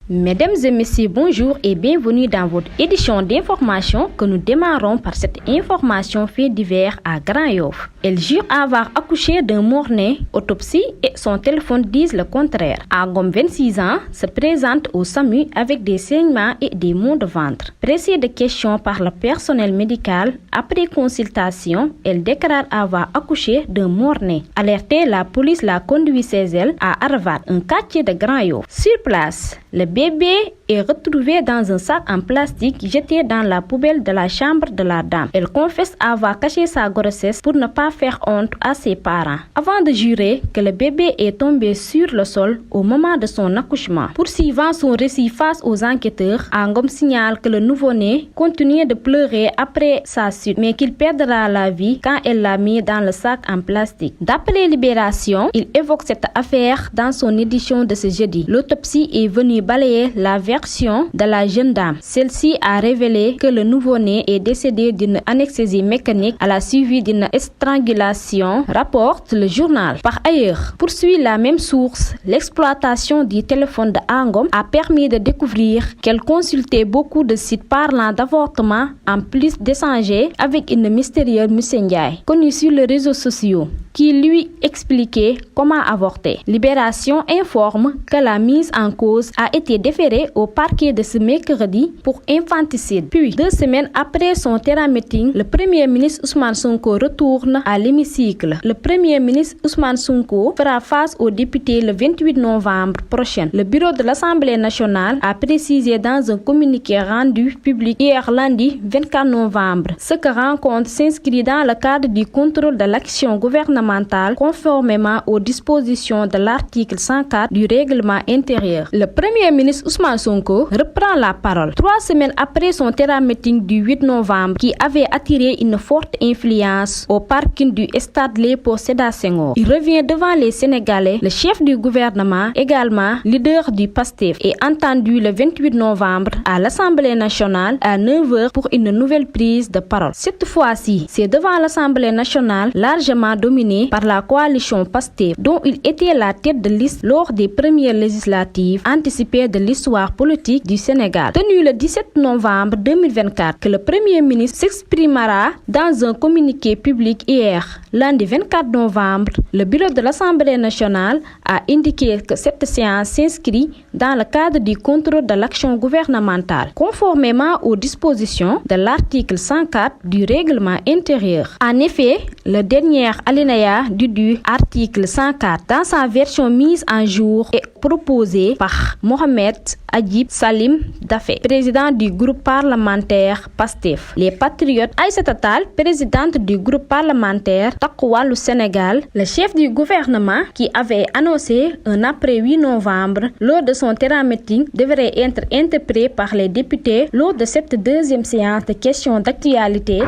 Mesdames et messieurs, bonjour et bienvenue dans votre édition d'information que nous démarrons par cette information fait divers à Grand-Yoff. Elle jure avoir accouché d'un mort-né, autopsie et son téléphone disent le contraire. Angom, 26 ans, se présente au SAMU avec des saignements et des maux de ventre. Pressée de questions par le personnel médical, après consultation, elle déclare avoir accouché d'un mort-né. Alertée, la police l'a conduit chez elle à Arvad, un quartier de Grand-Yoff. Sur place, le bébé est retrouvé dans un sac en plastique jeté dans la poubelle de la chambre de la dame. Elle confesse avoir caché sa grossesse pour ne pas faire honte à ses parents, avant de jurer que le bébé est tombé sur le sol au moment de son accouchement. Poursuivant son récit face aux enquêteurs, Angom signale que le nouveau-né continuait de pleurer après sa chute, mais qu'il perdra la vie quand elle l'a mis dans le sac en plastique. D'après Libération, il évoque cette affaire dans son édition de ce jeudi. L'autopsie est venue balayer la version de la jeune dame. Celle-ci a révélé que le nouveau-né est décédé d'une anesthésie mécanique à la suite d'une strangulation, rapporte le journal. Par ailleurs, poursuit la même source, l'exploitation du téléphone de Angom a permis de découvrir qu'elle consultait beaucoup de sites parlant d'avortement en plus d'échanger avec une mystérieuse Monsieur Ndiaye, connue sur les réseaux sociaux, qui lui expliquait comment avorter. Libération informe que la mise en cause a été déférée au parquet de ce mercredi pour infanticide. Puis, 2 semaines après son terrain-meeting, le Premier ministre Ousmane Sonko retourne à l'hémicycle. Le Premier ministre Ousmane Sonko fera face aux députés le 28 novembre prochain. Le bureau de l'Assemblée nationale a précisé dans un communiqué rendu public hier lundi 24 novembre ce que rencontre s'inscrit dans le cadre du contrôle de l'action gouvernementale conformément aux dispositions de l'article 104 du règlement intérieur. Le Premier ministre Ousmane Sonko reprend la parole 3 semaines après son terrain-meeting du 8 novembre qui avait attiré une forte influence au parking du stade Léopold Sédar Senghor. Il revient devant les Sénégalais. Le chef du gouvernement, également leader du PASTEF, est entendu le 28 novembre à l'Assemblée nationale à 9h pour une nouvelle prise de parole. Cette fois-ci, c'est devant l'Assemblée nationale largement dominée par la coalition PASTEF dont il était la tête de liste lors des premières législatives anticipées de l'histoire politique du Sénégal. Tenu le 17 novembre 2024, que le Premier ministre s'exprimera dans un communiqué public hier, lundi 24 novembre, le bureau de l'Assemblée nationale a indiqué que cette séance s'inscrit dans le cadre du contrôle de l'action gouvernementale, conformément aux dispositions de l'article 104 du règlement intérieur. En effet, le dernier alinéa du article 104, dans sa version mise en jour, est proposé par Mohamed Adjib Salim Dafé, président du groupe parlementaire PASTEF. Les Patriotes, Aïssata Tall, présidente du groupe parlementaire Takku Wallu Sénégal, le chef du gouvernement qui avait annoncé un après 8 novembre lors de son terrain-meeting devrait être interprété par les députés lors de cette deuxième séance de questions d'actualité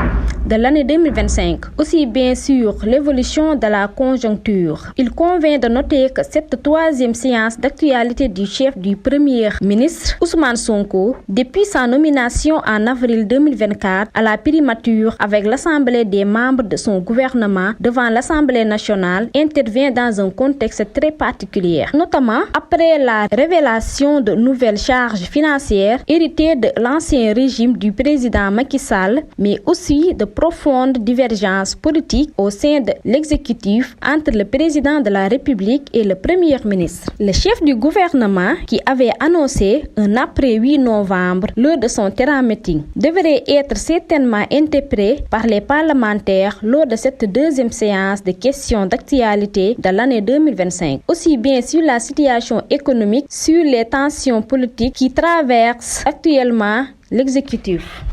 de l'année 2025. Aussi bien sûr l'évolution de la conjoncture. Il convient de noter que cette troisième séance d'actualité du chef du Premier ministre Ousmane Sonko, depuis sa nomination en avril 2024 à la primature avec l'Assemblée des membres de son gouvernement devant l'Assemblée nationale, intervient dans un contexte très particulier, notamment après la révélation de nouvelles charges financières héritées de l'ancien régime du président Macky Sall, mais aussi de profondes divergences politiques au sein de l'exécutif entre le président de la République et le Premier ministre. Le chef du gouvernement, qui avait annoncé un après 8 novembre lors de son terrain-meeting, devrait être certainement interprété par les parlementaires lors de cette deuxième séance de questions d'actualité de l'année 2025, aussi bien sur la situation économique, sur les tensions politiques qui traversent actuellement l'exécutif.